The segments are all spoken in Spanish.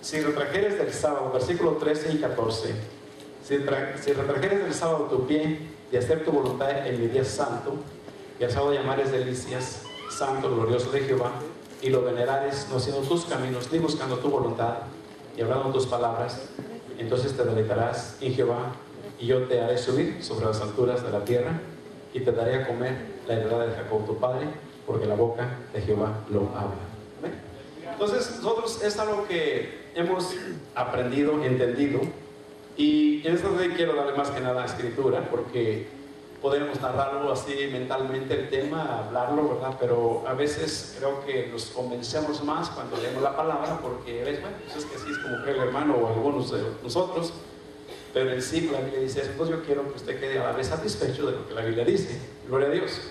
si retrajeres del sábado, versículo 13 y 14, si retrajeres del sábado tu pie de hacer tu voluntad en mi día santo, y al sábado llamares delicias, santo, glorioso de Jehová, y lo venerares, no haciendo tus caminos, ni buscando tu voluntad, y hablando tus palabras, entonces te deleitarás en Jehová, y yo te haré subir sobre las alturas de la tierra, y te daré a comer la heredad de Jacob tu padre, porque la boca de Jehová lo habla. ¿Amén? Entonces, nosotros es algo que hemos aprendido, entendido, y en esta vez quiero darle más que nada a escritura, porque podemos narrarlo así mentalmente el tema, hablarlo, ¿verdad? Pero a veces creo que nos convencemos más cuando leemos la palabra, porque ves, bueno, pues es que así es como cree el hermano o algunos de nosotros, pero en sí la Biblia dice eso. Entonces yo quiero que usted quede a la vez satisfecho de lo que la Biblia dice. Gloria a Dios.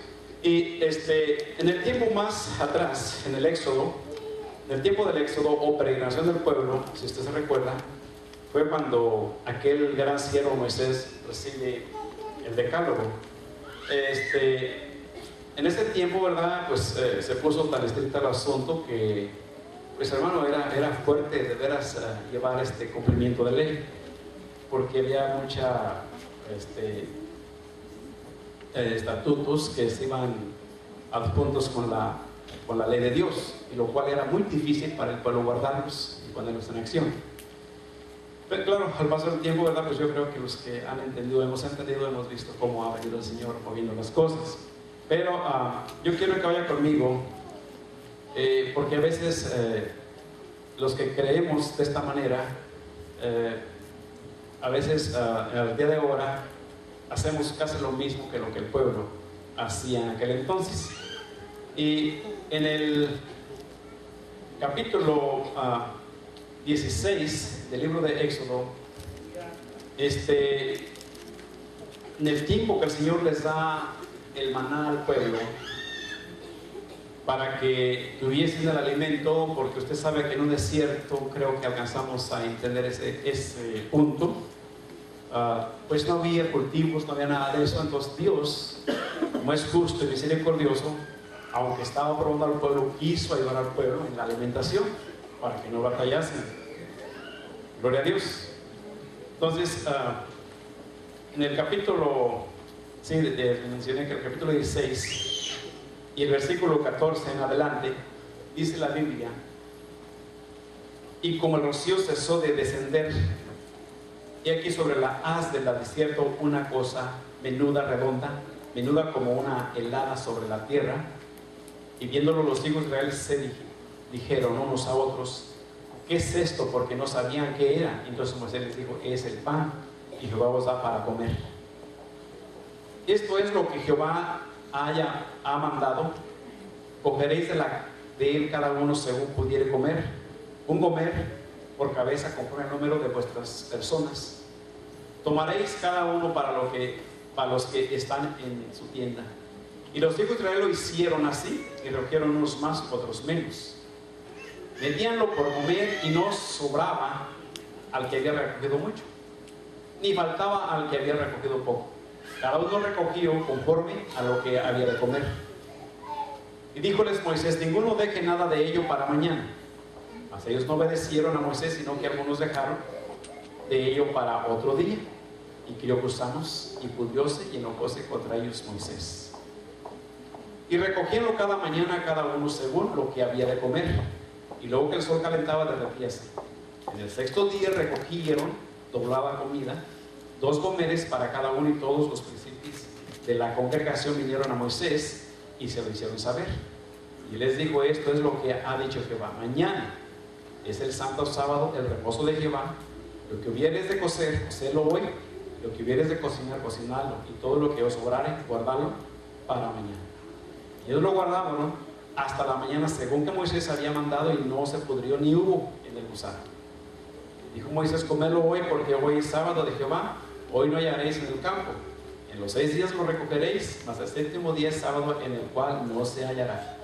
Y en el tiempo más atrás, en el tiempo del Éxodo o peregrinación del pueblo, si usted se recuerda, fue cuando aquel gran siervo Moisés recibe el decálogo. En ese tiempo, ¿verdad? Pues se puso tan estricto el asunto que, pues hermano, era fuerte de veras llevar este cumplimiento de ley, porque había mucha estatutos que se iban adjuntos con la ley de Dios, y lo cual era muy difícil para el pueblo guardarlos y ponerlos en acción. Pero claro, al paso del tiempo, ¿verdad? Pues yo creo que los que han entendido, hemos visto cómo ha venido el Señor moviendo las cosas. Pero yo quiero que vaya conmigo, porque a veces los que creemos de esta manera, a veces al día de ahora hacemos casi lo mismo que lo que el pueblo hacía en aquel entonces. Y en el capítulo 16 del libro de Éxodo, en el tiempo que el Señor les da el maná al pueblo para que tuviesen el alimento, porque usted sabe que en un desierto, creo que alcanzamos a entender ese punto, pues no había cultivos, no había nada de eso. Entonces Dios, como es justo y misericordioso, aunque estaba probando al pueblo, quiso ayudar al pueblo en la alimentación para que no batallasen. Gloria a Dios. Entonces, en el capítulo, mencioné que el capítulo 16 y el versículo 14 en adelante, dice la Biblia: y como el rocío cesó de descender, y aquí sobre la haz del desierto una cosa menuda, redonda, menuda como una helada sobre la tierra. Y viéndolo los hijos de Israel se dijeron unos a otros: ¿qué es esto? Porque no sabían qué era. Entonces Moisés les dijo: es el pan, y Jehová os da para comer. Esto es lo que Jehová ha mandado. Cogeréis de él cada uno según pudiere comer, un comer por cabeza conforme al número de vuestras personas. Tomaréis cada uno para los que están en su tienda. Y los hijos de Israel lo hicieron así, y recogieron unos más, otros menos. Medíanlo por comer, y no sobraba al que había recogido mucho, ni faltaba al que había recogido poco. Cada uno recogió conforme a lo que había de comer. Y díjoles Moisés: ninguno deje nada de ello para mañana. Mas ellos no obedecieron a Moisés, sino que algunos dejaron de ello para otro día. Y crió gusanos, y pudrióse, y enojóse contra ellos Moisés. Y recogieron cada mañana cada uno según lo que había de comer, y luego que el sol calentaba derretíase. En el sexto día recogieron, doblaba comida, 2 gomeres para cada uno, y todos los príncipes de la congregación vinieron a Moisés y se lo hicieron saber. Y les dijo: esto es lo que ha dicho Jehová: mañana es el santo sábado, el reposo de Jehová. Lo que hubieres de cocer, cocedlo hoy; lo que hubieres de cocinar, cocinadlo; y todo lo que os sobrare, guardadlo para mañana. Y ellos lo guardaban, ¿no?, hasta la mañana, según que Moisés había mandado, y no se pudrió ni hubo en el gusano. Dijo Moisés: comedlo hoy, porque hoy es sábado de Jehová, hoy no hallaréis en el campo. En los 6 días lo recogeréis, mas el séptimo día es sábado, en el cual no se hallará.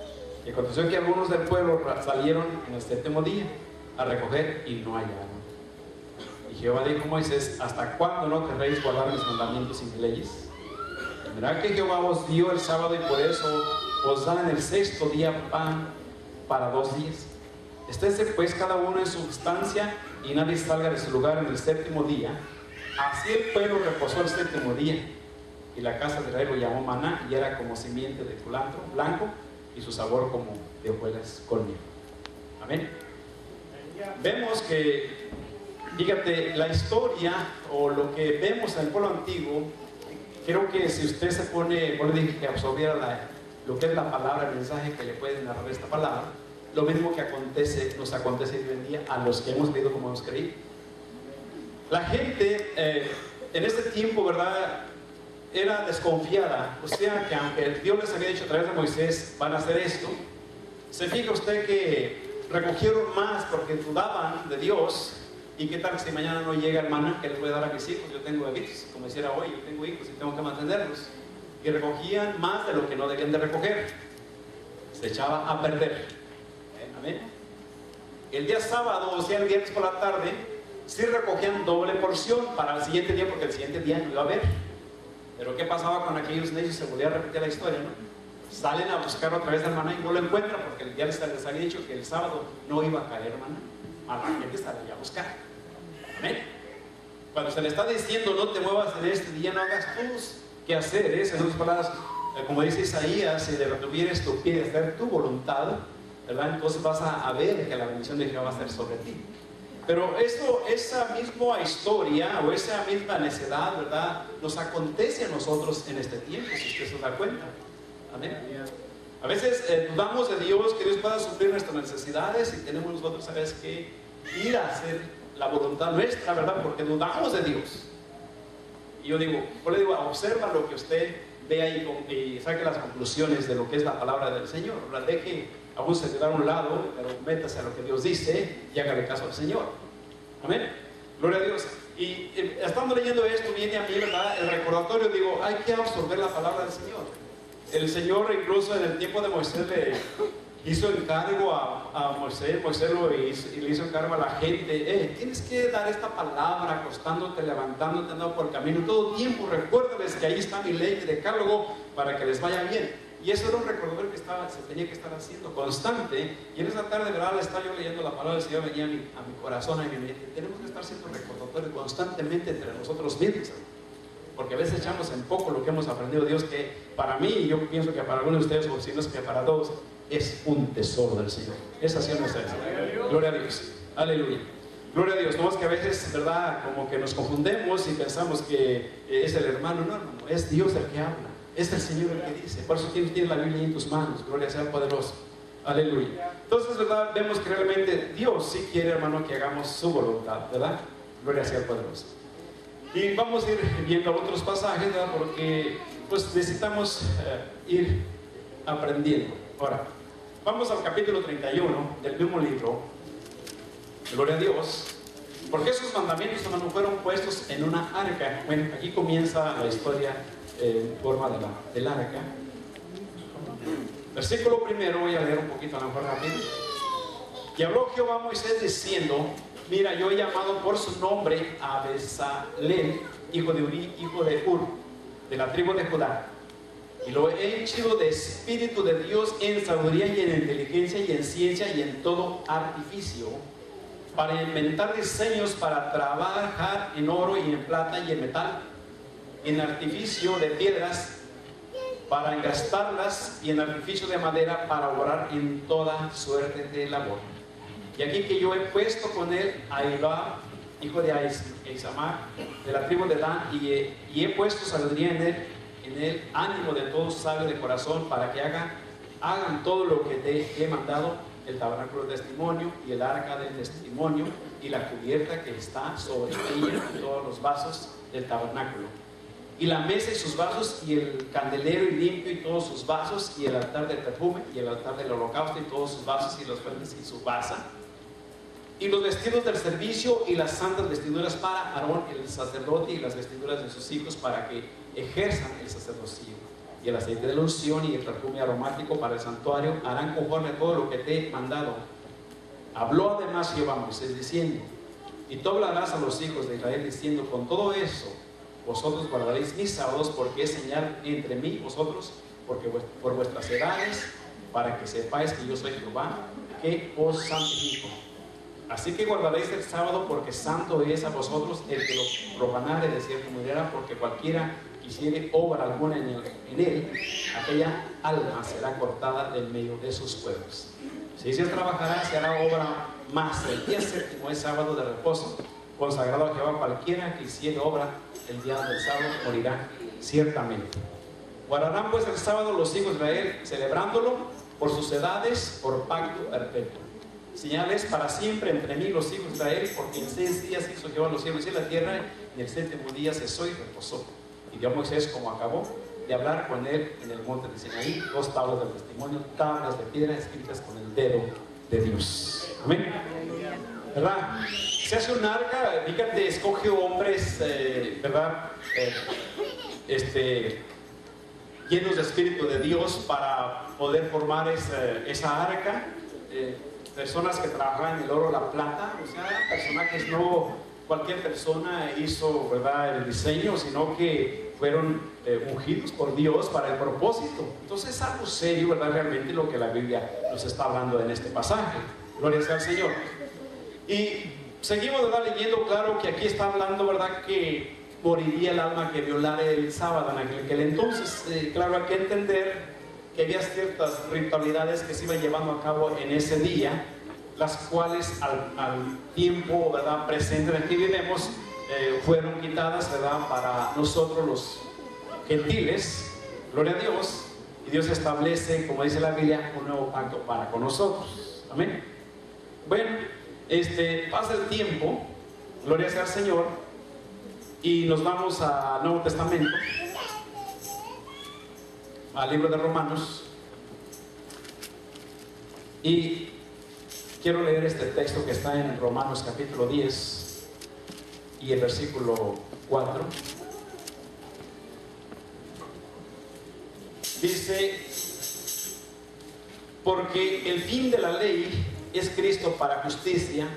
Y aconteció que algunos del pueblo salieron en el séptimo día a recoger, y no hallaron. Y Jehová dijo a Moisés: ¿hasta cuándo no querréis guardar mis mandamientos y mis leyes? Mirad que Jehová os dio el sábado, y por eso os da en el 6º día pan para 2 días. Estése pues cada uno en su estancia y nadie salga de su lugar en el séptimo día. Así el pueblo reposó el séptimo día. Y la casa de Israel lo llamó maná, y era como simiente de culantro blanco, y su sabor como de hojuelas con miel. Amén. Vemos que, fíjate, la historia o lo que vemos en el pueblo antiguo, creo que si usted se pone, yo le dije que absorbiera lo que es la palabra, el mensaje que le puede narrar esta palabra, lo mismo que nos acontece hoy en día a los que hemos leído como hemos creído. La gente en este tiempo, ¿verdad?, era desconfiada. O sea, que aunque Dios les había dicho a través de Moisés, van a hacer esto, se fija usted que recogieron más porque dudaban de Dios. Y qué tal si mañana no llega el maná que les voy a dar a mis hijos. Yo tengo bebitos, como hiciera hoy, yo tengo hijos y tengo que mantenerlos. Y recogían más de lo que no debían de recoger. Se echaba a perder. Amén. El día sábado, o sea el viernes por la tarde, sí recogían doble porción para el siguiente día, porque el siguiente día no iba a haber. Pero ¿qué pasaba con aquellos necios? Se volvía a repetir la historia, ¿no? Salen a buscar otra vez al maná y no lo encuentran, porque ya les había dicho que el sábado no iba a caer maná. A la gente sale a buscar. Amén. Cuando se le está diciendo no te muevas en este día, no hagas tus quehaceres, en otras palabras, como dice Isaías, si detuvieres tu pie de hacer tu voluntad, ¿verdad?, entonces vas a ver que la bendición de Jehová va a estar sobre ti. Pero esa misma historia o esa misma necedad, ¿verdad?, nos acontece a nosotros en este tiempo, si usted se da cuenta. Amén. A veces dudamos de Dios, que Dios pueda suplir nuestras necesidades, y tenemos nosotros, ¿sabes qué?, ir a hacer la voluntad nuestra, ¿verdad?, porque dudamos de Dios. Y yo le digo, observa lo que usted vea y saque las conclusiones de lo que es la palabra del Señor. La deje a un a un lado, pero métase a lo que Dios dice y hágale caso al Señor. Amén. Gloria a Dios. Y estando leyendo esto, viene a mí, ¿verdad?, el recordatorio. Digo, hay que absorber la palabra del Señor. El Señor, incluso en el tiempo de Moisés, le hizo encargo a Moisés. Moisés le hizo encargo a la gente: tienes que dar esta palabra acostándote, levantándote, andando por el camino, todo tiempo recuérdales que ahí está mi ley, mi decálogo, para que les vaya bien. Y eso era un recordatorio que se tenía que estar haciendo constante. Y en esa tarde, ¿verdad?, estaba yo leyendo la palabra del Señor, venía a mi corazón, a mi mente. Tenemos que estar haciendo recordatorios constantemente entre nosotros mismos, porque a veces echamos en poco lo que hemos aprendido de Dios, que para mí, y yo pienso que para algunos de ustedes, o si no es que para todos, es un tesoro del Señor. Esa sí no es esa. Gloria a Dios. Aleluya. Gloria a Dios. No es que a veces, ¿verdad?, como que nos confundemos y pensamos que es el hermano. No, es Dios el que habla. Es el Señor el que dice. Por eso tienes la Biblia en tus manos. Gloria sea el poderoso. Aleluya. Entonces, ¿verdad?, vemos que realmente Dios sí quiere, hermano, que hagamos su voluntad, ¿verdad? Gloria sea el poderoso. Y vamos a ir viendo otros pasajes, ¿verdad?, porque pues necesitamos ir aprendiendo. Ahora, vamos al capítulo 31 del mismo libro. Gloria a Dios. Porque esos mandamientos, hermano, fueron puestos en una arca. Bueno, aquí comienza la historia en forma del arca. Versículo primero, voy a leer un poquito a lo mejor rápido. Y habló Jehová a Moisés diciendo: mira, yo he llamado por su nombre a Bezalel, hijo de Uri, hijo de Ur, de la tribu de Judá, y lo he henchido de espíritu de Dios en sabiduría y en inteligencia y en ciencia y en todo artificio, para inventar diseños, para trabajar en oro y en plata y en metal, en artificio de piedras, para engastarlas, y en artificio de madera, para obrar en toda suerte de labor. Y aquí que yo he puesto con él a Elá, hijo de Aisamar, de la tribu de Dan, y he puesto sabiduría en él, ánimo de todos sabios de corazón, para que hagan todo lo que te he mandado: el tabernáculo del testimonio, y el arca del testimonio, y la cubierta que está sobre ella, y todos los vasos del tabernáculo, y la mesa y sus vasos, y el candelero y limpio y todos sus vasos, y el altar del perfume, y el altar del holocausto y todos sus vasos, y los fuentes y su basa, y los vestidos del servicio, y las santas vestiduras para Aarón el sacerdote, y las vestiduras de sus hijos para que ejerzan el sacerdocio, y el aceite de la unción y el perfume aromático para el santuario harán conforme a todo lo que te he mandado. Habló además Jehová a Moisés diciendo: y tú hablarás a los hijos de Israel diciendo: con todo eso vosotros guardaréis mis sábados, porque es señal entre mí y vosotros, porque por vuestras edades, para que sepáis que yo soy Jehová, que os santifico. Así que guardaréis el sábado, porque santo es a vosotros. El que lo profanare de cierta manera, porque cualquiera que hiciere obra alguna en él, aquella alma será cortada del medio de sus pueblos. Si se trabajará, se hará obra más. El día séptimo es sábado de reposo, consagrado a Jehová. Cualquiera que hiciere obra el día del sábado morirá ciertamente. Guardarán pues el sábado los hijos de Israel, celebrándolo por sus edades, por pacto perpetuo. Señales para siempre entre mí los hijos de Israel, porque en 6 días hizo Jehová los cielos y la tierra, y el séptimo día cesó y reposó. Y dio a Moisés, como acabó de hablar con él en el monte de Sinaí, 2 tablas del testimonio, tablas de piedra escritas con el dedo de Dios. Amén. ¿Verdad? Se hace un arca, fíjate, escoge hombres, ¿verdad? Llenos de Espíritu de Dios para poder formar esa arca. Personas que trabajan en el oro, la plata, o sea, personajes, no cualquier persona hizo, ¿verdad?, el diseño, sino que fueron ungidos por Dios para el propósito. Entonces es algo serio, ¿verdad?, realmente lo que la Biblia nos está hablando en este pasaje. Gloria sea al Señor. Y seguimos, ¿verdad?, leyendo, claro que aquí está hablando, ¿verdad?, que moriría el alma que violare el sábado en aquel entonces. Claro, hay que entender que había ciertas ritualidades que se iban llevando a cabo en ese día, las cuales al tiempo, ¿verdad?, presente en el que vivimos, fueron quitadas, ¿verdad?, para nosotros los gentiles. Gloria a Dios. Y Dios establece, como dice la Biblia, un nuevo pacto para con nosotros. Amén. Bueno, pasa el tiempo, gloria sea al Señor, y nos vamos al Nuevo Testamento, al libro de Romanos, y quiero leer este texto que está en Romanos capítulo 10 y el versículo 4. Dice: porque el fin de la ley es Cristo para justicia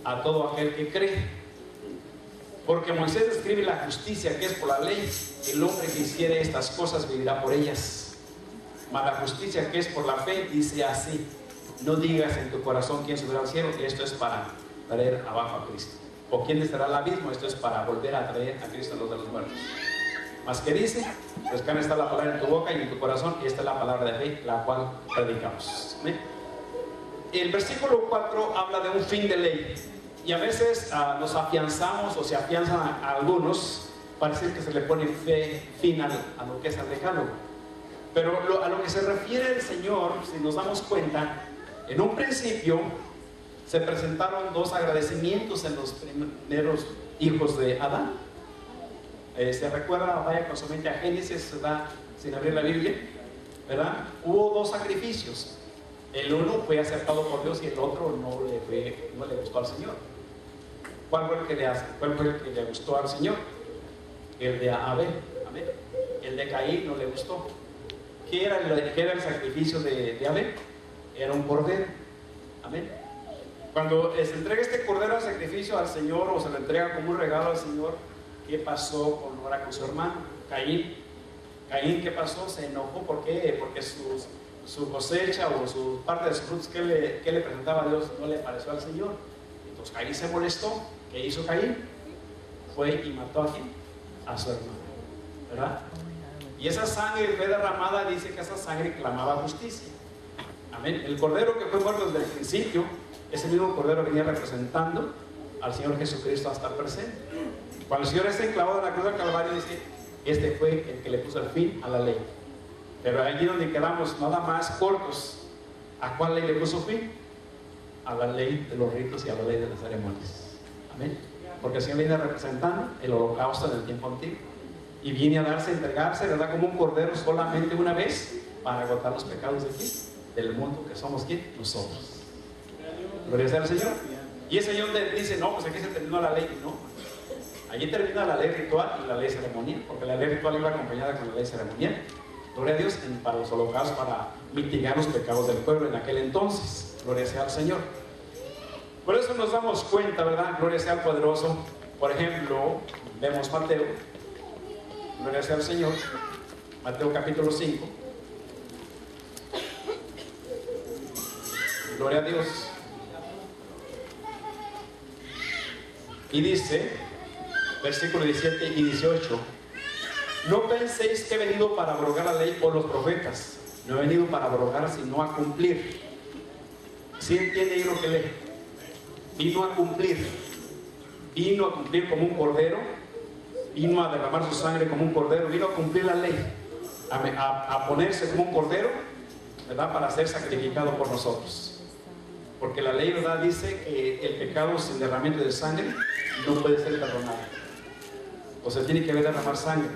a todo aquel que cree. Porque Moisés describe la justicia que es por la ley. El hombre que hiciere estas cosas vivirá por ellas. Mas la justicia que es por la fe dice así: no digas en tu corazón quién subirá al cielo. Esto es para traer abajo a Cristo. O quién descenderá al abismo. Esto es para volver a traer a Cristo a los de los muertos. Mas que dice: pues que está la palabra en tu boca y en tu corazón. Y esta es la palabra de fe, la cual predicamos. ¿Ven? El versículo 4 habla de un fin de ley. Y a veces nos afianzamos, o se afianzan a algunos, para decir que se le pone fin a lo que es el decálogo. Pero a lo que se refiere el Señor, si nos damos cuenta, en un principio se presentaron 2 agradecimientos en los primeros hijos de Adán. Se recuerda, vaya con su mente a Génesis, ¿verdad?, sin abrir la Biblia, ¿verdad? Hubo 2 sacrificios. El uno fue aceptado por Dios y el otro no le gustó al Señor. ¿Cuál fue el que le gustó al Señor? El de Abel. Amén. El de Caín no le gustó. ¿Qué era el sacrificio de Abel? Era un cordero. Amén. Cuando se entrega este cordero al sacrificio al Señor, o se le entrega como un regalo al Señor, ¿qué pasó con su hermano? Caín, ¿qué pasó? Se enojó. ¿Por qué? Porque su cosecha o su parte de sus frutos que le presentaba a Dios no le pareció al Señor. Entonces Caín se molestó. ¿Qué hizo Caín? Fue y mató a quién? A su hermano, ¿verdad? Y esa sangre fue derramada, dice que esa sangre clamaba justicia. Amén. El cordero que fue muerto desde el principio, ese mismo cordero venía representando al Señor Jesucristo hasta el presente. Cuando el Señor está enclavado en la cruz del Calvario, dice: este fue el que le puso el fin a la ley. Pero allí donde quedamos nada más cortos, ¿a cuál ley le puso fin? A la ley de los ritos y a la ley de las ceremonias. Amén. Porque el Señor viene representando el holocausto en el tiempo antiguo y viene a entregarse, ¿verdad?, como un cordero solamente una vez para agotar los pecados de quién? Del mundo, que somos quién? Nosotros. Gloria sea al Señor. Y el Señor dice: no, pues aquí se terminó la ley. No, allí termina la ley ritual y la ley ceremonial, porque la ley ritual iba acompañada con la ley ceremonial. Gloria a Dios, para los holocaustos, para mitigar los pecados del pueblo en aquel entonces. Gloria sea al Señor. Por eso nos damos cuenta, ¿verdad? Gloria sea al poderoso. Por ejemplo, vemos Mateo. Gloria sea al Señor. Mateo capítulo 5. Gloria a Dios. Y dice, versículo 17 y 18: no penséis que he venido para abrogar la ley o los profetas. No he venido para abrogar, sino a cumplir. ¿Sí entiende ahí lo que lee? Vino a cumplir. Vino a cumplir como un cordero. Vino a derramar su sangre como un cordero. Vino a cumplir la ley. A ponerse como un cordero, ¿verdad? Para ser sacrificado por nosotros. Porque la ley, ¿verdad?, dice que el pecado sin derramamiento de sangre no puede ser perdonado. O sea, tiene que haber derramar sangre.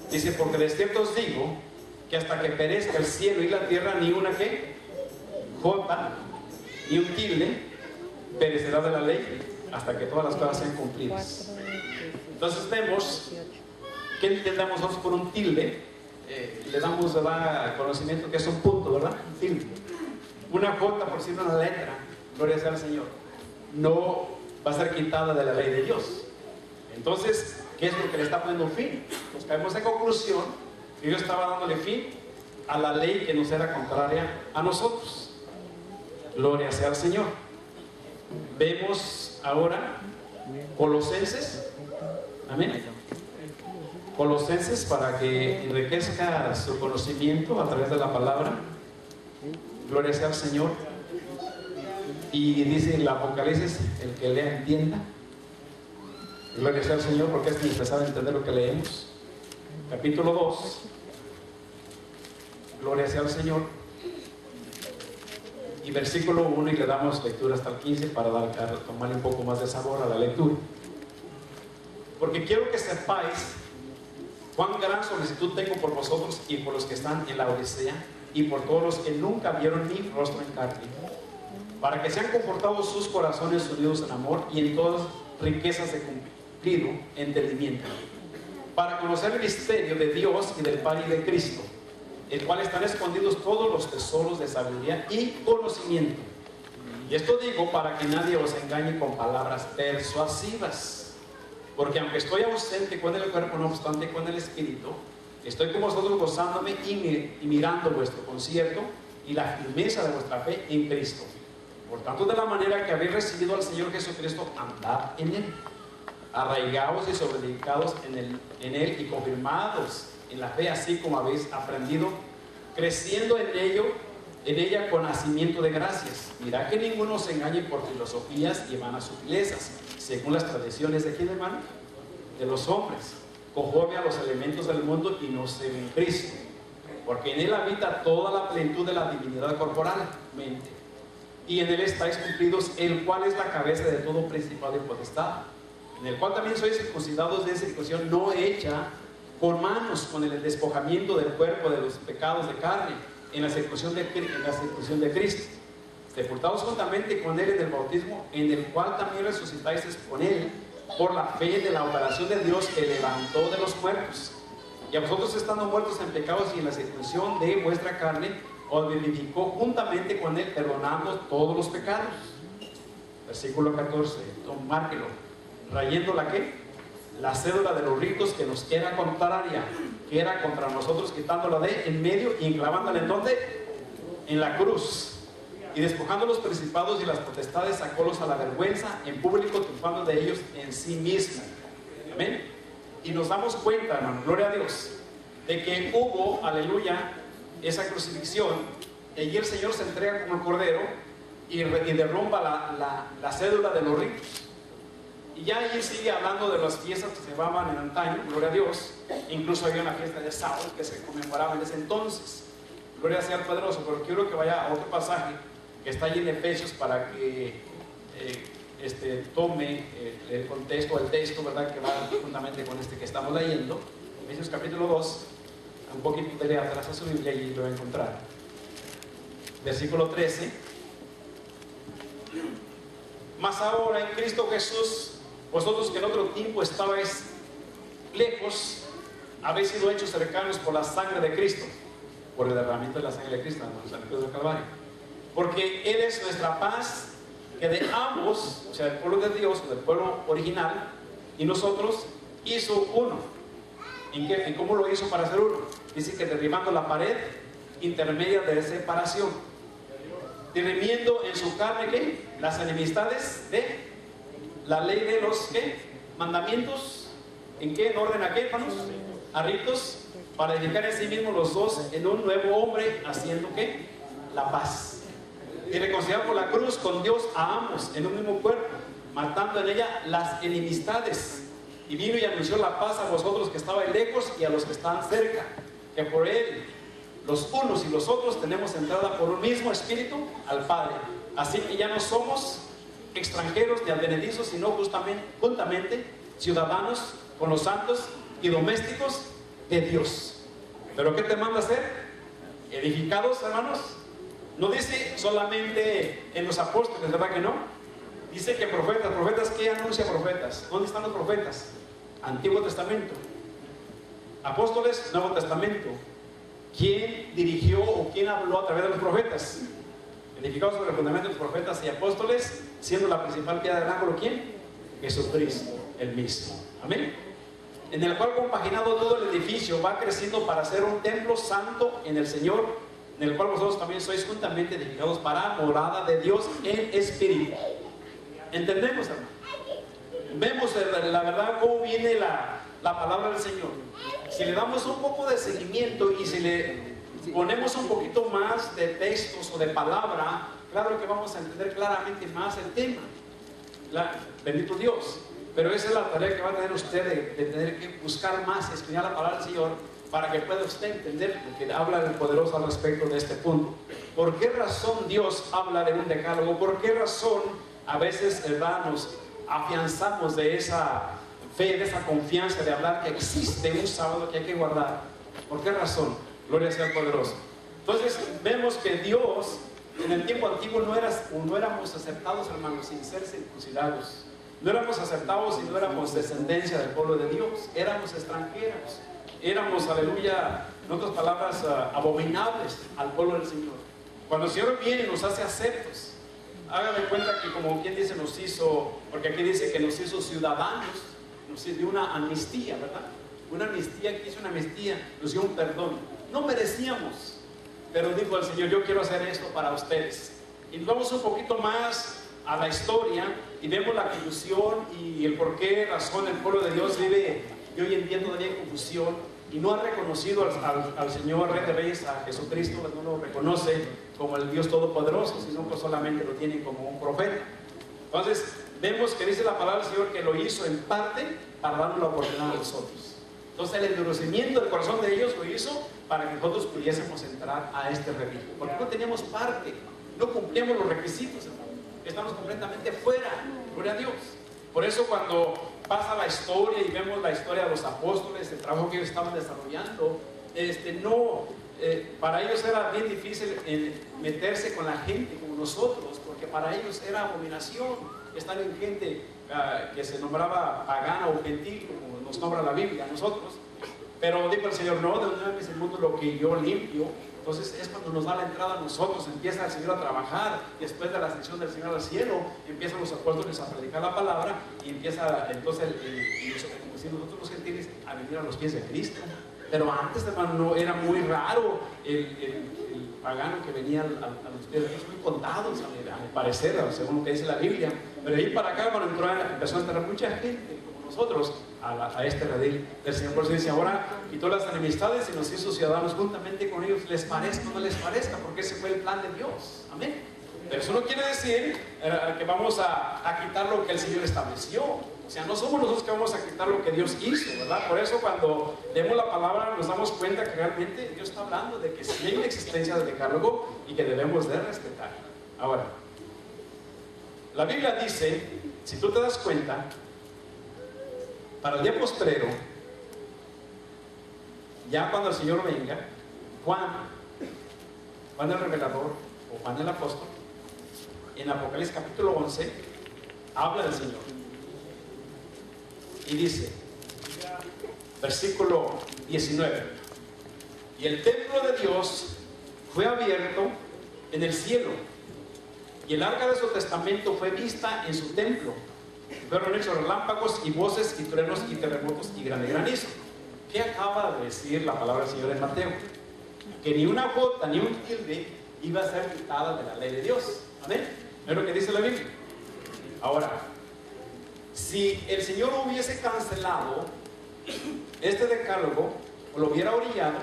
Dice, porque de cierto os digo que hasta que perezca el cielo y la tierra, ni una ¿qué? Jota, ni un tilde perecerá de la ley, hasta que todas las cosas sean cumplidas. Entonces vemos que entendamos nosotros por un tilde. Le damos, ¿verdad?, conocimiento que es un punto, ¿verdad? Un tilde. Una jota, por decirlo, una letra, gloria sea al Señor, no va a ser quitada de la ley de Dios. Entonces, ¿qué es lo que le está poniendo fin? Pues caemos en conclusión que Dios estaba dándole fin a la ley que nos era contraria a nosotros. Gloria sea al Señor. Vemos ahora Colosenses. Amén. Colosenses, para que enriquezca su conocimiento a través de la palabra. Gloria sea al Señor. Y dice el Apocalipsis, el que lea entienda. Gloria sea al Señor, porque es necesario entender lo que leemos. Capítulo 2. Gloria sea al Señor. Y versículo 1, y le damos lectura hasta el 15 para tomarle un poco más de sabor a la lectura. Porque quiero que sepáis cuán gran solicitud tengo por vosotros y por los que están en la Odisea y por todos los que nunca vieron mi rostro en carne, para que sean confortados sus corazones unidos en amor y en todas riquezas de cumplido entendimiento, para conocer el misterio de Dios y del Padre y de Cristo, el cual están escondidos todos los tesoros de sabiduría y conocimiento. Y esto digo para que nadie os engañe con palabras persuasivas, porque aunque estoy ausente con el cuerpo, no obstante con el espíritu, estoy con vosotros gozándome y mirando vuestro concierto y la firmeza de vuestra fe en Cristo. Por tanto, de la manera que habéis recibido al Señor Jesucristo, andad en Él, arraigados y sobreedificados en Él y confirmados en la fe, así como habéis aprendido, creciendo en ella con nacimiento de gracias. Mirad que ninguno os engañe por filosofías y vanas sutilezas, según las tradiciones de quién, hermano, de los hombres, conforme a los elementos del mundo y no según Cristo, porque en Él habita toda la plenitud de la divinidad corporalmente, y en Él estáis cumplidos, el cual es la cabeza de todo principado y potestad, en el cual también sois circuncidados de circuncisión no hecha por manos, con el despojamiento del cuerpo de los pecados de carne, en la circuncisión de Cristo, sepultados juntamente con Él en el bautismo, en el cual también resucitáis con Él por la fe de la operación de Dios que levantó de los muertos. Y a vosotros, estando muertos en pecados y en la circuncisión de vuestra carne, os vivificó juntamente con Él, perdonando todos los pecados. Versículo 14, márquelo. Rayendo la ¿qué? La cédula de los ritos que nos era contraria, que era contra nosotros, quitándola de en medio y enclavándola en donde, en la cruz, y despojando los principados y las potestades, sacólos a la vergüenza en público, triunfando de ellos en sí mismo. Amén. Y nos damos cuenta, hermano, gloria a Dios, de que hubo, aleluya, esa crucifixión, y allí el Señor se entrega como el cordero y derrumba la cédula de los ritos. Y ya allí sigue hablando de las fiestas que se llamaban en antaño, gloria a Dios. Incluso había una fiesta de Saúl que se conmemoraba en ese entonces. Gloria sea al Poderoso. Pero quiero que vaya a otro pasaje que está allí en Efesios para que tome el contexto, el texto, ¿verdad?, que va juntamente con este que estamos leyendo. Efesios capítulo 2, un poquito de atrás a su Biblia y lo va a encontrar. Versículo 13. Mas ahora en Cristo Jesús, vosotros que en otro tiempo estabais lejos, habéis sido hechos cercanos por la sangre de Cristo, por el derramamiento de la sangre de Cristo, en la cruz del Calvario. Porque Él es nuestra paz, que de ambos, o sea, del pueblo de Dios, del pueblo original, y nosotros, hizo uno. ¿En cómo lo hizo para hacer uno? Dice que derribando la pared intermedia de separación. dirimiendo en su carne, ¿qué? Las enemistades de la ley de los, ¿qué? Mandamientos. ¿En qué? ¿En orden a qué, hermanos? A ritos, para edificar en sí mismos los dos en un nuevo hombre, haciendo, ¿qué? La paz. Y reconciliar por la cruz con Dios a ambos en un mismo cuerpo, matando en ella las enemistades. Y vino y anunció la paz a vosotros que estabais lejos y a los que están cerca, que por él los unos y los otros tenemos entrada por un mismo espíritu al Padre. Así que ya no somos extranjeros ni advenedizos, sino juntamente ciudadanos con los santos y domésticos de Dios. ¿Pero qué te manda hacer? Edificados, hermanos. No dice solamente en los apóstoles, ¿verdad que no? Dice que profetas. ¿Profetas qué anuncia profetas? ¿Dónde están los profetas? Antiguo Testamento. Apóstoles, Nuevo Testamento. ¿Quién dirigió o quién habló a través de los profetas? Edificados sobre el fundamento de los profetas y apóstoles, siendo la principal piedra del ángulo, ¿quién? Jesucristo, el mismo. Amén. En el cual, compaginado todo el edificio, va creciendo para ser un templo santo en el Señor, en el cual vosotros también sois juntamente edificados para morada de Dios en espíritu. ¿Entendemos, hermano? Vemos la verdad cómo viene la palabra del Señor. Si le damos un poco de seguimiento y si le ponemos un poquito más de textos o de palabra, claro que vamos a entender claramente más el tema. Bendito Dios. Pero esa es la tarea que va a tener usted de tener que buscar más, estudiar la palabra del Señor, para que pueda usted entender lo que habla el poderoso al respecto de este punto. ¿Por qué razón Dios habla de un decálogo? ¿Por qué razón a veces, hermanos, afianzamos de esa fe, de esa confianza de hablar que existe un sábado que hay que guardar? ¿Por qué razón? Gloria sea al poderoso. Entonces vemos que Dios en el tiempo antiguo no éramos aceptados, hermanos, sin ser circuncidados. No éramos aceptados y no éramos descendencia del pueblo de Dios. Éramos extranjeros. Éramos, aleluya, en otras palabras, abominables al pueblo del Señor. Cuando el Señor viene y nos hace aceptos, hágame cuenta que, como quien dice, nos hizo, porque aquí dice que nos hizo ciudadanos, nos dio una amnistía, ¿verdad? Una amnistía, que hizo una amnistía, nos dio un perdón. No merecíamos, pero dijo el Señor: yo quiero hacer esto para ustedes. Y nos vamos un poquito más a la historia y vemos la confusión y el por qué razón el pueblo de Dios vive y hoy en día todavía en confusión y no ha reconocido al Señor Rey de Reyes, a Jesucristo, no lo reconoce como el Dios Todopoderoso, sino que solamente lo tiene como un profeta. Entonces vemos que dice la palabra del Señor que lo hizo en parte para darnos la oportunidad a nosotros. Entonces el endurecimiento del corazón de ellos lo hizo para que nosotros pudiésemos entrar a este redil, porque no teníamos parte, no cumplíamos los requisitos, hermano. Estamos completamente fuera, gloria a Dios. Por eso cuando pasa la historia y vemos la historia de los apóstoles, el trabajo que ellos estaban desarrollando, para ellos era bien difícil meterse con la gente como nosotros, porque para ellos era abominación estar en gente que se nombraba pagana o gentil, como nos nombra la Biblia a nosotros. Pero dijo el Señor: no, de donde es el mundo lo que yo limpio. Entonces es cuando nos da la entrada a nosotros, empieza el Señor a trabajar. Después de la ascensión del Señor al cielo, empiezan los apóstoles a predicar la palabra y empieza entonces nosotros los gentiles a venir a los pies de Cristo. Pero antes, hermano, no, era muy raro el pagano que venía a los pies de Dios, muy contados, a mi parecer, según lo que dice la Biblia. Pero de ahí para acá, cuando empezó a entrar mucha gente como nosotros a este redil del Señor. Por eso dice: ahora quitó las enemistades y nos hizo ciudadanos juntamente con ellos, les parezca o no les parezca, porque ese fue el plan de Dios. Amén. Pero eso no quiere decir que vamos a quitar lo que el Señor estableció. O sea, no somos nosotros que vamos a quitar lo que Dios hizo, ¿verdad? Por eso cuando leemos la palabra nos damos cuenta que realmente Dios está hablando de que sí hay una existencia del decálogo y que debemos de respetar. Ahora, la Biblia dice, si tú te das cuenta, para el día postrero, ya cuando el Señor venga, Juan el revelador o Juan el apóstol, en Apocalipsis capítulo 11 habla del Señor y dice, versículo 19: y el templo de Dios fue abierto en el cielo, y el arca de su testamento fue vista en su templo. Fueron hechos relámpagos y voces y truenos y terremotos y grande granizo. ¿Qué acaba de decir la palabra del Señor en Mateo? Que ni una jota ni un tilde iba a ser quitada de la ley de Dios. Amén. Es lo que dice la Biblia. Ahora, si el Señor hubiese cancelado este decálogo o lo hubiera orillado,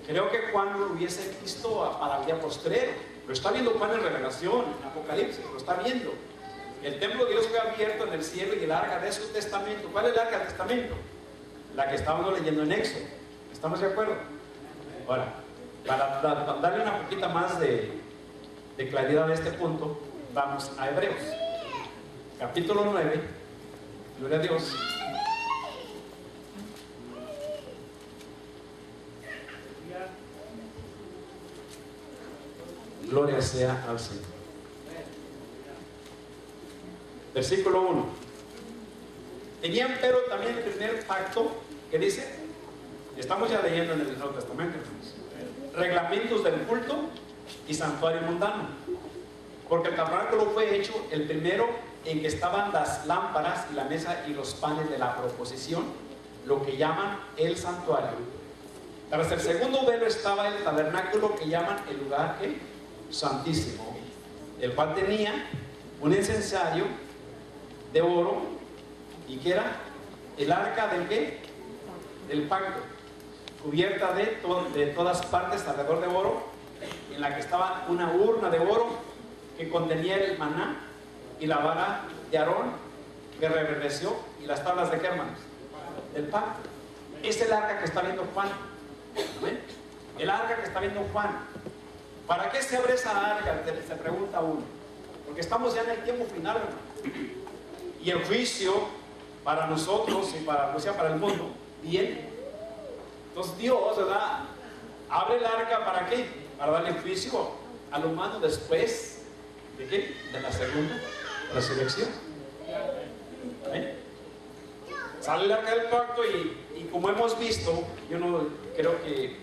creo que Juan lo hubiese visto para el día postrero. Lo está viendo Juan en Revelación, en Apocalipsis, lo está viendo. El templo de Dios fue abierto en el cielo y el arca de su testamento. ¿Cuál es el arca del testamento? La que estábamos leyendo en Éxodo. ¿Estamos de acuerdo? Ahora, para darle una poquita más de claridad a este punto, vamos a Hebreos, capítulo 9. Gloria a Dios. Gloria sea al Señor. Versículo 1. Tenían pero también el primer pacto que dice, estamos ya leyendo en el Nuevo Testamento, reglamentos del culto y santuario mundano, porque el tabernáculo fue hecho el primero en que estaban las lámparas y la mesa y los panes de la proposición, lo que llaman el santuario. Tras el segundo velo estaba el tabernáculo que llaman el lugar santísimo, el cual tenía un incensario de oro y que era el arca del ¿qué? Del pacto, cubierta de todas partes alrededor de oro, en la que estaba una urna de oro que contenía el maná y la vara de Aarón que reverdeció y las tablas de qué, hermanos, del pacto. Es el arca que está viendo Juan. ¿Ven? El arca que está viendo Juan. ¿Para qué se abre esa arca? Se pregunta uno. Porque estamos ya en el tiempo final, hermano. Y el juicio para nosotros y para el mundo viene. Entonces Dios, ¿verdad?, abre el arca ¿para qué? Para darle juicio al humano después de qué? De la segunda resurrección. ¿Ven? Sale el arca del pacto y como hemos visto, yo no creo que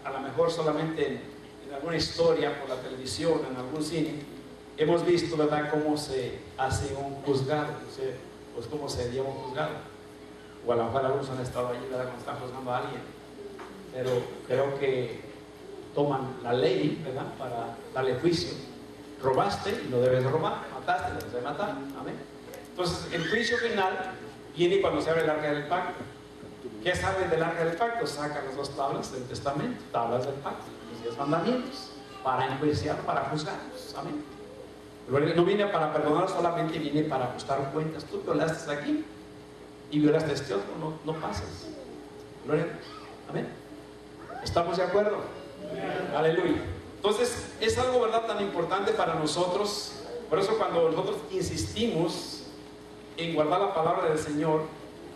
a lo mejor solamente en alguna historia por la televisión, en algún cine, hemos visto, ¿verdad?, cómo se hace un juzgado, pues cómo se lleva un juzgado. O a lo mejor algunos han estado allí, ¿verdad?, cuando están juzgando a alguien. Pero creo que toman la ley, ¿verdad?, para darle juicio. Robaste y no debes de robar, mataste y no debes de matar. Amén. Entonces, el juicio final viene cuando se abre el arca del pacto. ¿Qué saben del arca del pacto? Sacan las dos tablas del testamento, tablas del pacto, los 10 mandamientos, para enjuiciar, para juzgarlos. Amén. No viene para perdonar solamente, viene para ajustar cuentas. Tú violaste aquí y violaste a este otro, no pasas. Gloria a Dios. Amén. ¿Estamos de acuerdo? Aleluya. Entonces, es algo, ¿verdad?, tan importante para nosotros. Por eso cuando nosotros insistimos en guardar la palabra del Señor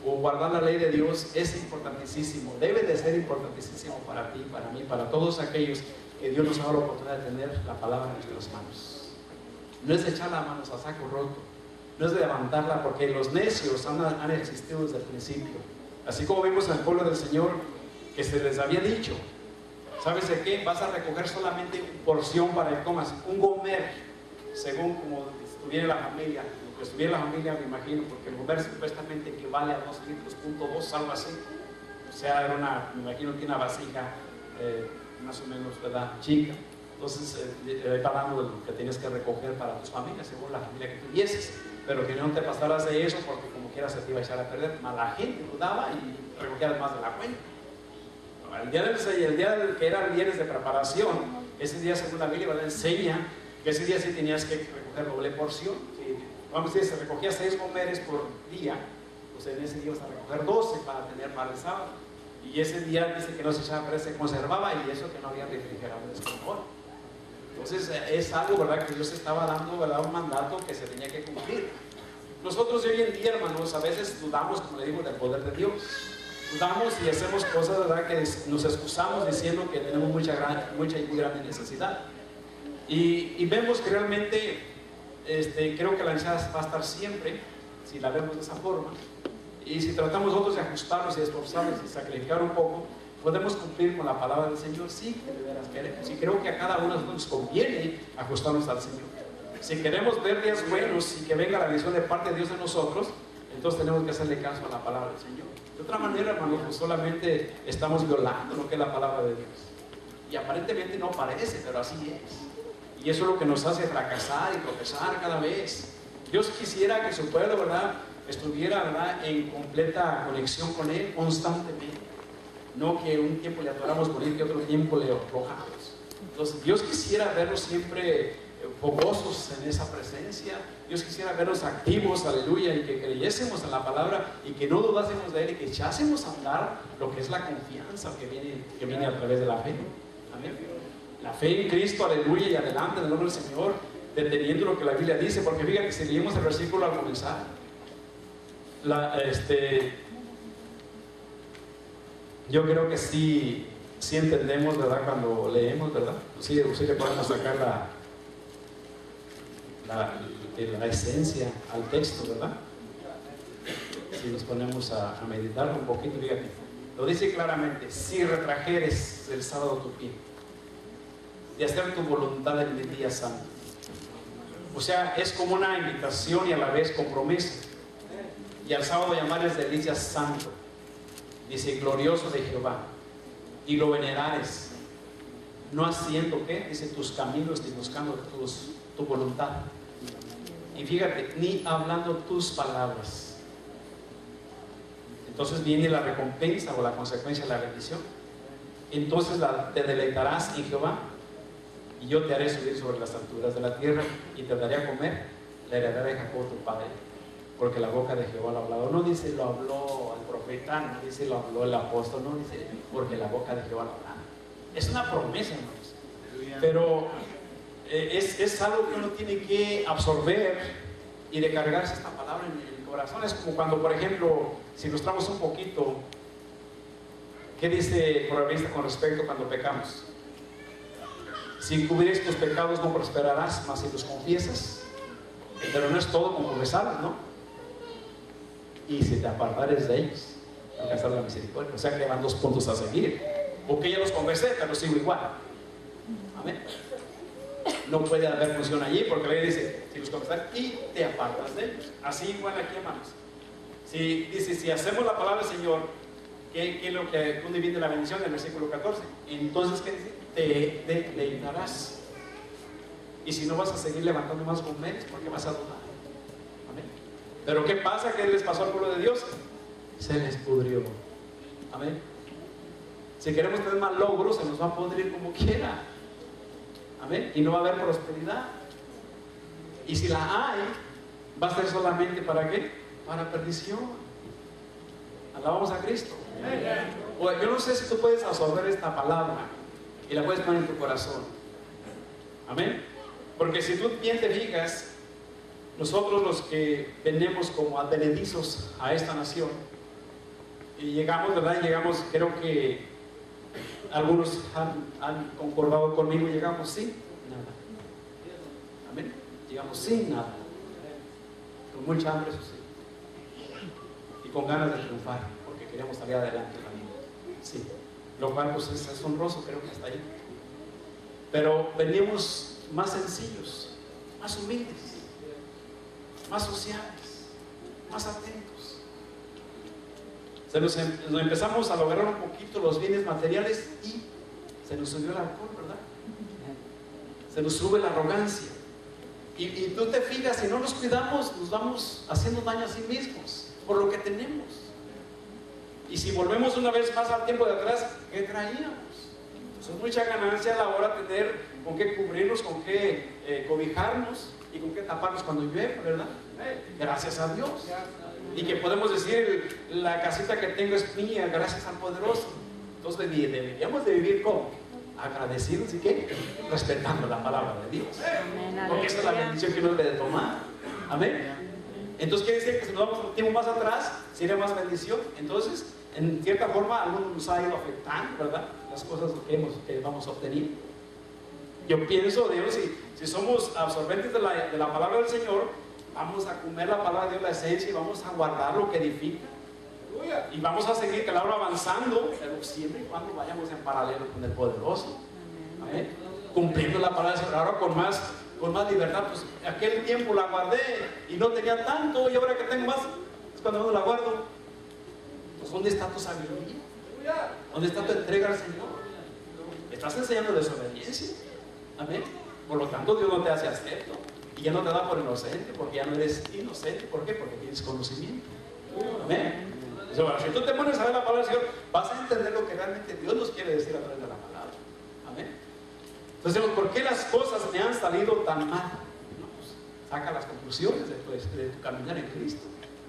o guardar la ley de Dios, es importantísimo. Debe de ser importantísimo para ti, para mí, para todos aquellos que Dios nos ha dado la oportunidad de tener la palabra en nuestras manos. No es de echar las manos a saco roto, no es de levantarla, porque los necios han existido desde el principio. Así como vimos en el pueblo del Señor, que se les había dicho, ¿sabes de qué? Vas a recoger solamente porción para que comas, un gomer, según como estuviera la familia. Lo que estuviera la familia, me imagino, porque el gomer supuestamente equivale a 2 litros, .2, algo así. O sea, era me imagino que una vasija más o menos, ¿verdad?, chica. Entonces, está hablando de lo que tienes que recoger para tus familias, según la familia que tuvieses. Pero que no te pasaras de eso, porque como quieras se te iba a echar a perder. Mala gente dudaba y recogías más de la cuenta. El día que era el viernes de preparación, ese día, según la Biblia, enseña que ese día sí tenías que recoger doble porción. ¿Sí? Vamos a decir, se recogía 6 gomeres por día, pues en ese día vas a recoger 12 para tener para el sábado. Y ese día dice que no se echaba, pero se conservaba, y eso que no había refrigeradores como ahora. Entonces es algo, ¿verdad?, que Dios estaba dando, ¿verdad?, un mandato que se tenía que cumplir. Nosotros hoy en día, hermanos, a veces dudamos, como le digo, del poder de Dios. Dudamos y hacemos cosas, ¿verdad?, que nos excusamos diciendo que tenemos mucha y muy grande necesidad. Y vemos que realmente, creo que la necesidad va a estar siempre, si la vemos de esa forma. Y si tratamos nosotros de ajustarnos y de esforzarnos y sacrificar un poco, podemos cumplir con la palabra del Señor. Sí, que de veras queremos. Y creo que a cada uno de nosotros nos conviene ajustarnos al Señor. Si queremos ver días buenos y que venga la bendición de parte de Dios en nosotros, entonces tenemos que hacerle caso a la palabra del Señor. De otra manera, hermanos, pues solamente estamos violando lo que es la palabra de Dios. Y aparentemente no parece, pero así es. Y eso es lo que nos hace fracasar y tropezar cada vez. Dios quisiera que su pueblo, ¿verdad?, estuviera, ¿verdad?, en completa conexión con Él constantemente. No que un tiempo le adoramos por Él y otro tiempo le aflojamos. Entonces Dios quisiera vernos siempre fogosos en esa presencia. Dios quisiera vernos activos, aleluya, y que creyésemos en la palabra y que no dudásemos de Él y que echásemos a andar lo que es la confianza que viene a través de la fe. Amén. La fe en Cristo, aleluya, y adelante en el nombre del Señor, deteniendo lo que la Biblia dice, porque fíjate, si leímos el versículo al comenzar, yo creo que sí entendemos, ¿verdad?, cuando leemos, ¿verdad? Sí le podemos sacar la esencia al texto, ¿verdad? Si nos ponemos a meditar un poquito, fíjate, lo dice claramente: si retrajeres el sábado tu pie, de hacer tu voluntad en el día santo. O sea, es como una invitación y a la vez compromiso. Y al sábado llamarles delicia santo, dice, glorioso de Jehová, y lo venerares, no haciendo, ¿qué? Dice, tus caminos ni buscando tu voluntad. Y fíjate, ni hablando tus palabras. Entonces viene la recompensa o la consecuencia de la bendición. Entonces te deleitarás en Jehová, y yo te haré subir sobre las alturas de la tierra, y te daré a comer la heredad de Jacob tu padre, porque la boca de Jehová lo ha hablado. No dice lo habló el profeta, no dice lo habló el apóstol, no dice porque la boca de Jehová lo ha hablado. Es una promesa, hermanos. Pero es algo que uno tiene que absorber y de cargarse esta palabra en el corazón. Es como cuando, por ejemplo, si ilustramos un poquito, ¿qué dice el proverbista con respecto cuando pecamos? Si encubrieres tus pecados no prosperarás, mas si los confiesas. Pero no es todo con confesarlos, ¿no? Y si te apartares de ellos, alcanzar la misericordia. O sea que van 2 puntos a seguir. Porque ya los confesé, pero sigo igual. Amén. No puede haber función allí, porque la ley dice, si los confesas y te apartas de ellos. Así igual aquí, hermanos. Si dice, si hacemos la palabra del Señor, ¿qué es lo que donde viene la bendición? En el versículo 14. Entonces, ¿qué dice? Te deleitarás. Y si no, vas a seguir levantando más gomeres, porque vas a dudar. Amén. Pero ¿qué pasa? ¿Qué les pasó al pueblo de Dios? Se les pudrió. Amén. Si queremos tener más logros, se nos va a pudrir como quiera. Amén. Y no va a haber prosperidad. Y si la hay, va a ser solamente ¿para qué? Para perdición. Alabamos a Cristo. O yo no sé si tú puedes absorber esta palabra y la puedes poner en tu corazón. Amén. Porque si tú bien te fijas, nosotros los que venimos como advenedizos a esta nación, y llegamos, ¿verdad? Llegamos, creo que algunos han concordado conmigo, llegamos sin nada. Amén. Llegamos sin nada. Con mucha hambre, eso sí. Y con ganas de triunfar, porque queríamos salir adelante también. Sí. Lo cual pues es asombroso, creo que hasta ahí. Pero venimos más sencillos, más humildes, más sociales, más atentos. Nos empezamos a lograr un poquito los bienes materiales y se nos subió el alcohol, ¿verdad? Se nos sube la arrogancia. Y tú te fijas, si no nos cuidamos, nos vamos haciendo daño a sí mismos por lo que tenemos. Y si volvemos una vez más al tiempo de atrás, ¿qué traíamos? Es mucha ganancia a la hora de tener con qué cubrirnos, con qué cobijarnos y con qué taparnos cuando llueve, ¿verdad? Gracias a Dios. Y que podemos decir, la casita que tengo es mía, gracias al poderoso. Entonces deberíamos de vivir como agradecidos y ¿qué? Respetando la palabra de Dios. Porque esa es la bendición que uno debe de tomar. Amén. Entonces quiere decir que si nos vamos un tiempo más atrás, sería más bendición. Entonces, en cierta forma, a algunos nos ha ido afectando, ¿verdad? Las cosas que vamos a obtener. Yo pienso, Dios, si somos absorbentes de la palabra del Señor, vamos a comer la palabra de Dios, la esencia, y vamos a guardar lo que edifica. Y vamos a seguir, claro, avanzando, pero siempre y cuando vayamos en paralelo con el poderoso. Amén. Cumpliendo la palabra del Señor, ahora con más libertad. Pues aquel tiempo la guardé y no tenía tanto, y ahora que tengo más, es cuando no la guardo. Pues ¿dónde está tu sabiduría? ¿Dónde está tu entrega al Señor? ¿Estás enseñando desobediencia? Amén. Por lo tanto, Dios no te hace acepto y ya no te da por inocente, porque ya no eres inocente. ¿Por qué? Porque tienes conocimiento. Amén. Si tú te pones a ver la palabra del Señor, vas a entender lo que realmente Dios nos quiere decir a través de la palabra. Amén. Entonces, ¿por qué las cosas me han salido tan mal? No, pues, saca las conclusiones de tu caminar en Cristo.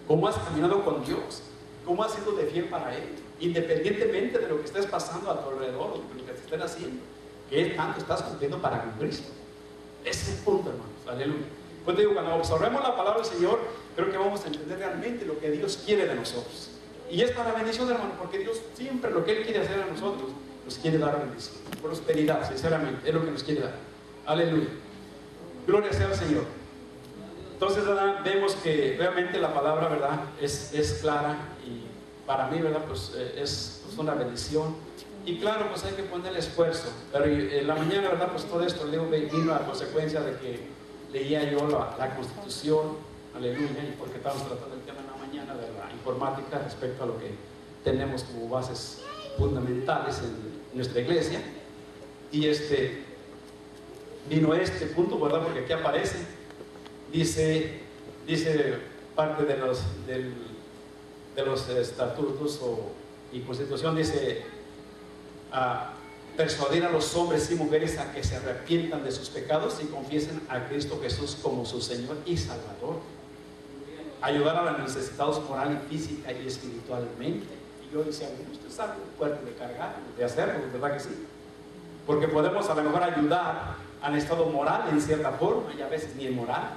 ¿Cómo has caminado con Dios? ¿Cómo has sido de fiel para Él? Independientemente de lo que estés pasando a tu alrededor, o de lo que te estén haciendo, ¿qué tanto estás cumpliendo para con Cristo? Ese es el punto, hermanos. Aleluya. Pues te digo, cuando absorbemos la palabra del Señor, creo que vamos a entender realmente lo que Dios quiere de nosotros. Y es para bendición, hermano, porque Dios siempre lo que Él quiere hacer a nosotros, nos quiere dar bendición, prosperidad, sinceramente, es lo que nos quiere dar. Aleluya. Gloria sea al Señor. Entonces, ¿verdad? Vemos que realmente la palabra, ¿verdad? Es clara y para mí, ¿verdad? Pues es una bendición. Y claro, pues hay que ponerle esfuerzo. Pero en la mañana, ¿verdad? Pues todo esto vino a consecuencia de que leía yo la Constitución, aleluya, y porque estamos tratando el tema en la mañana de la informática respecto a lo que tenemos como bases fundamentales en nuestra iglesia. Y vino este punto, ¿verdad? Porque aquí aparece, dice parte de los estatutos y constitución, dice persuadir a los hombres y mujeres a que se arrepientan de sus pecados y confiesen a Cristo Jesús como su Señor y Salvador. Ayudar a los necesitados moral y física y espiritualmente. Y yo decía, esto es algo fuerte de cargar, de hacerlo, ¿verdad que sí? Porque podemos a lo mejor ayudar al estado moral en cierta forma y a veces ni en moral.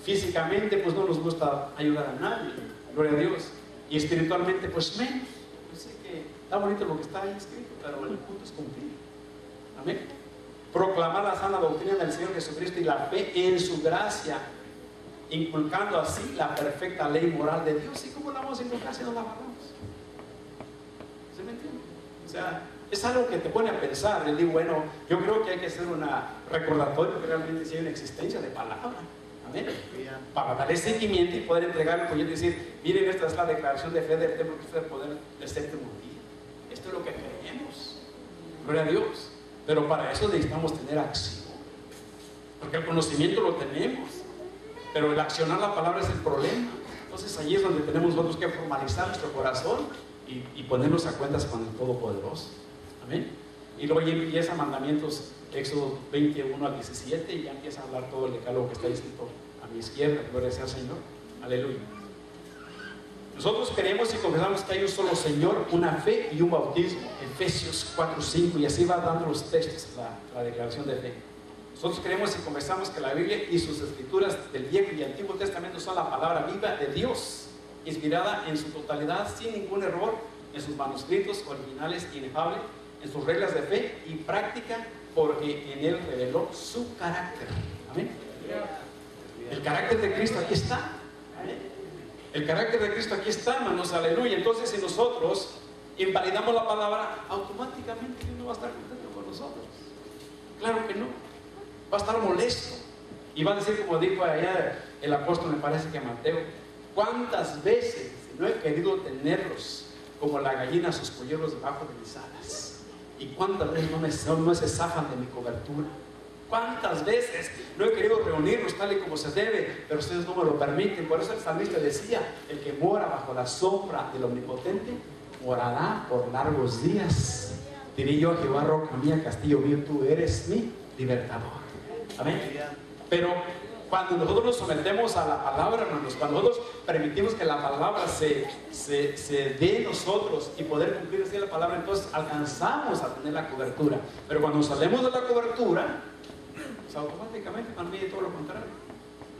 Físicamente pues no nos gusta ayudar a nadie, gloria a Dios. Y espiritualmente pues menos. Yo sé que está bonito lo que está ahí escrito, pero el punto es cumplir. Amén. Proclamar la sana doctrina del Señor Jesucristo y la fe en su gracia, inculcando así la perfecta ley moral de Dios. ¿Y cómo la vamos a inculcar si no la hablamos? ¿Se me entiende? O sea, es algo que te pone a pensar. Le digo, bueno, yo creo que hay que hacer una recordatorio que realmente sí hay una existencia de palabra. Amén. Para darle seguimiento y poder entregar el proyecto y decir, miren, esta es la declaración de fe del templo que ustedes poder del séptimo día. Esto es lo que creemos. Gloria a Dios. Pero para eso necesitamos tener acción. Porque el conocimiento lo tenemos. Pero el accionar la palabra es el problema. Entonces allí es donde tenemos nosotros que formalizar nuestro corazón y ponernos a cuentas con el Todopoderoso. Amén. Y luego ya empieza mandamientos, Éxodo 21 al 17, y ya empieza a hablar todo el decálogo que está escrito a mi izquierda. Gloria sea al Señor. Aleluya. Nosotros creemos y confesamos que hay un solo Señor, una fe y un bautismo. Efesios 4, 5, y así va dando los textos, la declaración de fe. Nosotros creemos y confesamos que la Biblia y sus escrituras del Viejo y Antiguo Testamento son la palabra viva de Dios, inspirada en su totalidad, sin ningún error, en sus manuscritos originales inefables, en sus reglas de fe y práctica, porque en él reveló su carácter. Amén. El carácter de Cristo aquí está. Amén. El carácter de Cristo aquí está, hermanos. Aleluya. Entonces, si nosotros invalidamos la palabra, automáticamente Dios no va a estar contento con nosotros. Claro que no. Va a estar molesto y va a decir, como dijo allá el apóstol, me parece que Mateo, ¿cuántas veces no he querido tenerlos como la gallina sus polluelos debajo de mis alas? ¿Y cuántas veces no se zafan de mi cobertura? ¿Cuántas veces no he querido reunirlos tal y como se debe, pero ustedes no me lo permiten? Por eso el salmista decía, el que mora bajo la sombra del Omnipotente morará por largos días. Diré yo a Jehová, roca mía, castillo mío, tú eres mi libertador. Amén. Pero cuando nosotros nos sometemos a la palabra, hermanos, cuando nosotros permitimos que la palabra se dé en nosotros y poder cumplir así la palabra, entonces alcanzamos a tener la cobertura. Pero cuando salimos de la cobertura, pues automáticamente para mí es todo lo contrario.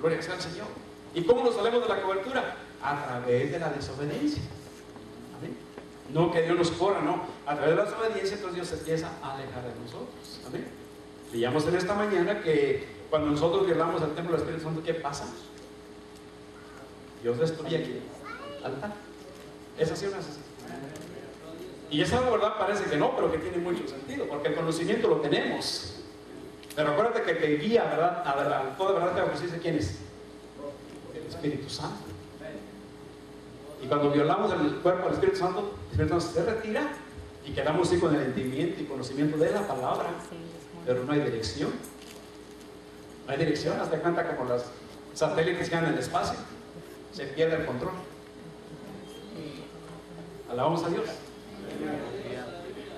Gloria sea al Señor. ¿Y cómo nos salimos de la cobertura? A través de la desobediencia. Amén. No que Dios nos corra, no. A través de la desobediencia, entonces Dios se empieza a alejar de nosotros. Amén. Veíamos en esta mañana que cuando nosotros violamos al templo del Espíritu Santo, ¿qué pasa? Dios destruye aquí altar. ¿Es así o no es así? Y esa verdad parece que no, pero que tiene mucho sentido, porque el conocimiento lo tenemos. Pero acuérdate que el que guía, ¿verdad? A toda verdad que dice quién es. El Espíritu Santo. Y cuando violamos el cuerpo del Espíritu Santo, el Espíritu Santo se retira y quedamos así con el entendimiento y conocimiento de la palabra, pero no hay dirección. No hay dirección, hasta cuenta como los satélites que andan en el espacio. Se pierde el control. Alabamos a Dios.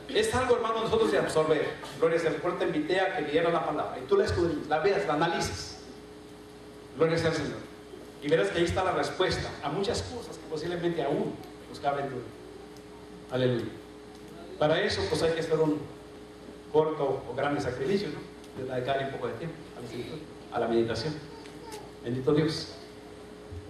Es algo, hermano, nosotros de absorber. Gloria al Señor. Te invité a que leyeras la palabra y tú la escudriñes, la veas, la analices. Gloria al Señor. Y verás que ahí está la respuesta a muchas cosas que posiblemente aún nos caben duda. Aleluya. Para eso, pues hay que hacer un corto o grande sacrificio, ¿no? De dedicarle un poco de tiempo a la meditación. Bendito Dios.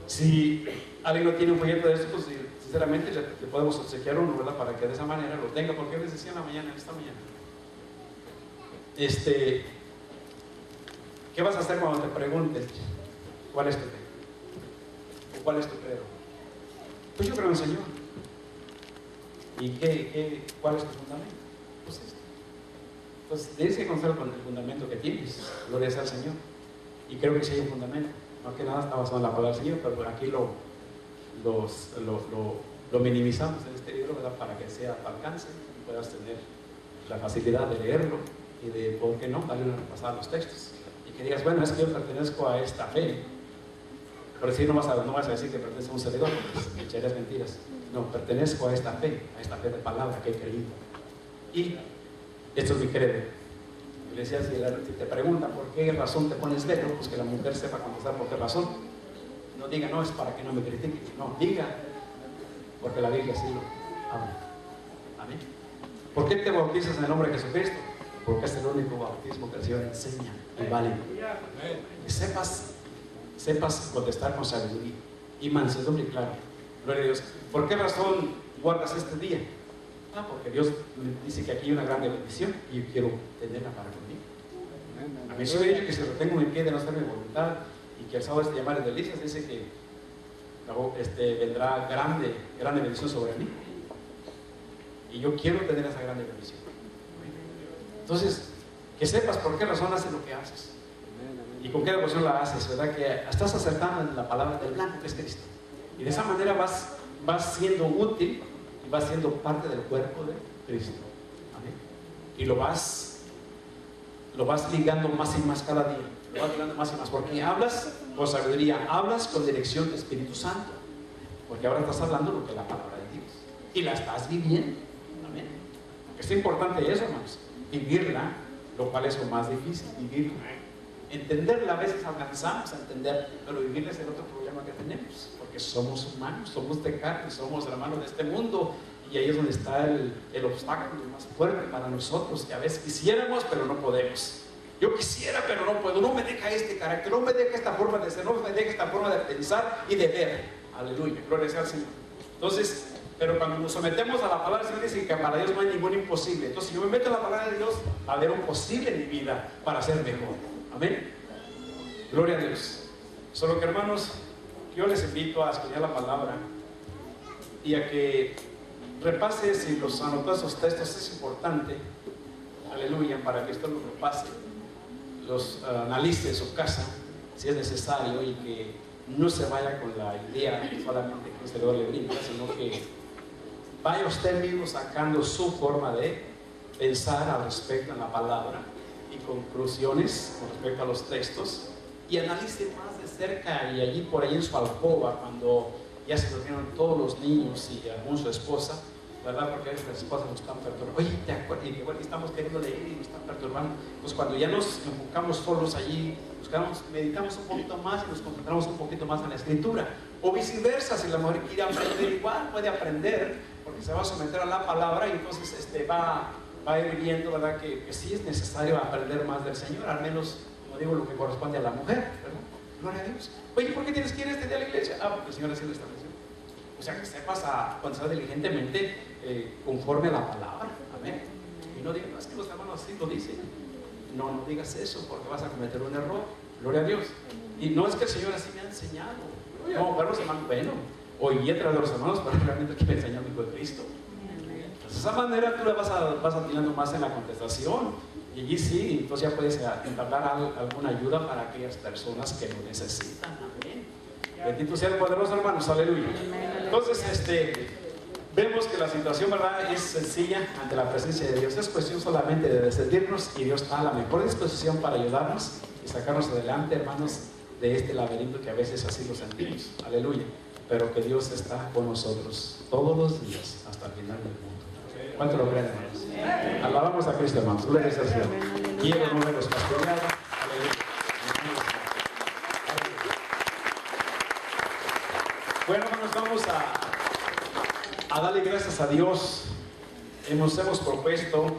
Si alguien no tiene un folleto de esto, pues sinceramente le podemos obsequiar uno, ¿verdad? Para que de esa manera lo tenga, porque yo les decía en la mañana, esta mañana, ¿qué vas a hacer cuando te pregunten cuál es tu fe? ¿O cuál es tu credo? Pues yo creo en el Señor. ¿Y cuál es tu fundamento? Pues esto. Entonces tienes que conocer con el fundamento que tienes. Gloria sea al Señor. Y creo que sí hay un fundamento. No que nada está basado en la palabra del Señor, pero aquí lo minimizamos en este libro, ¿verdad? Para que sea a tu alcance y puedas tener la facilidad de leerlo y de, ¿por qué no?, darle una repasada a los textos. Y que digas, bueno, es que yo pertenezco a esta fe. Pero si no vas a decir que perteneces a un servidor, pues echarías mentiras. No, pertenezco a esta fe de palabra que he creído. Y esto es mi credo. Y le decía, si te preguntan por qué razón te pones velo, pues que la mujer sepa contestar por qué razón. No diga, no, es para que no me critiquen. No, diga, porque la Biblia sí lo habla. Amén. ¿Por qué te bautizas en el nombre de Jesucristo? Porque es el único bautismo que el Señor enseña y válido. Que sepas contestar con sabiduría y mansedumbre, claro. Gloria a Dios. ¿Por qué razón guardas este día? Porque Dios dice que aquí hay una gran bendición y yo quiero tenerla para conmigo. A mí se me dice que si retengo mi pie de no hacer mi voluntad y que el sábado llama de delicias, dice que vendrá grande bendición sobre mí. Y yo quiero tener esa grande bendición. Entonces, que sepas por qué razón haces lo que haces y con qué devoción la haces, ¿verdad? Que estás acertando en la palabra del blanco que es Cristo. Y de esa manera vas siendo útil y vas siendo parte del cuerpo de Cristo. Amén. Y lo vas ligando más y más cada día. Lo vas ligando más y más. Porque hablas con sabiduría, hablas con dirección del Espíritu Santo. Porque ahora estás hablando lo que es la palabra de Dios. Y la estás viviendo. Amén. Es importante eso, hermanos. Vivirla, lo cual es lo más difícil. Vivirla. Entenderla a veces alcanzamos a entender, pero vivirla es el otro problema que tenemos. Porque somos humanos, somos de carne, somos hermanos de este mundo. Y ahí es donde está el obstáculo más fuerte para nosotros, que a veces quisiéramos, pero no podemos. Yo quisiera, pero no puedo. No me deja este carácter, no me deja esta forma de ser, no me deja esta forma de pensar y de ver. Aleluya, gloria sea al Señor. Entonces, pero cuando nos sometemos a la palabra del Señor, dice que para Dios no hay ningún imposible. Entonces, si yo me meto en la palabra de Dios, va a haber un posible en mi vida para ser mejor. Amén. Gloria a Dios. Solo que, hermanos, yo les invito a estudiar la palabra y a que repases y los anotas esos textos. Es importante, aleluya, para que esto lo repase, los analice en su casa si es necesario y que no se vaya con la idea solamente que un servidor le brinda, sino que vaya usted mismo sacando su forma de pensar al respecto en la palabra y conclusiones con respecto a los textos, y analice más de cerca y allí por ahí en su alcoba, cuando ya se durmieron todos los niños y aún su esposa, ¿verdad? Porque a veces las esposas nos están perturbando. Oye, ¿te acuerdas? Y que bueno, estamos queriendo leer y nos están perturbando. Pues cuando ya nos enfocamos solos allí, meditamos un poquito más y nos concentramos un poquito más en la escritura. O viceversa, si la mujer quiere aprender, igual puede aprender, porque se va a someter a la palabra y entonces va a ir viendo, ¿verdad? Que sí es necesario aprender más del Señor, al menos, como digo, lo que corresponde a la mujer, ¿verdad? Gloria a Dios. Oye, ¿por qué tienes que ir este día a la iglesia? Porque el Señor así lo estableció. O sea, que sepas a pensar diligentemente conforme a la palabra. Amén. Y no digas, no, es que los hermanos así lo dicen. No digas eso, porque vas a cometer un error. Gloria a Dios. Y no es que el Señor así me ha enseñado. No, pero los hermanos, bueno, oye, tras de los hermanos, pero realmente aquí me enseñó mi hijo de Cristo. De esa manera tú le vas atinando más en la contestación. Y allí sí, entonces ya puedes entablar alguna ayuda para aquellas personas que lo necesitan. Amén. Bendito sea el poderoso, hermanos. Aleluya. Entonces, vemos que la situación, ¿verdad?, es sencilla ante la presencia de Dios. Es cuestión solamente de decidirnos y Dios está a la mejor disposición para ayudarnos y sacarnos adelante, hermanos, de este laberinto que a veces así lo sentimos. Aleluya. Pero que Dios está con nosotros todos los días hasta el final del mundo. ¿Cuánto lo creen, hermanos? Alabamos a Cristo, hermanos. Gloria al Señor. Quiero no verlos pastoreados. Aleluya. Bueno, hermanos, vamos a darle gracias a Dios. Hemos propuesto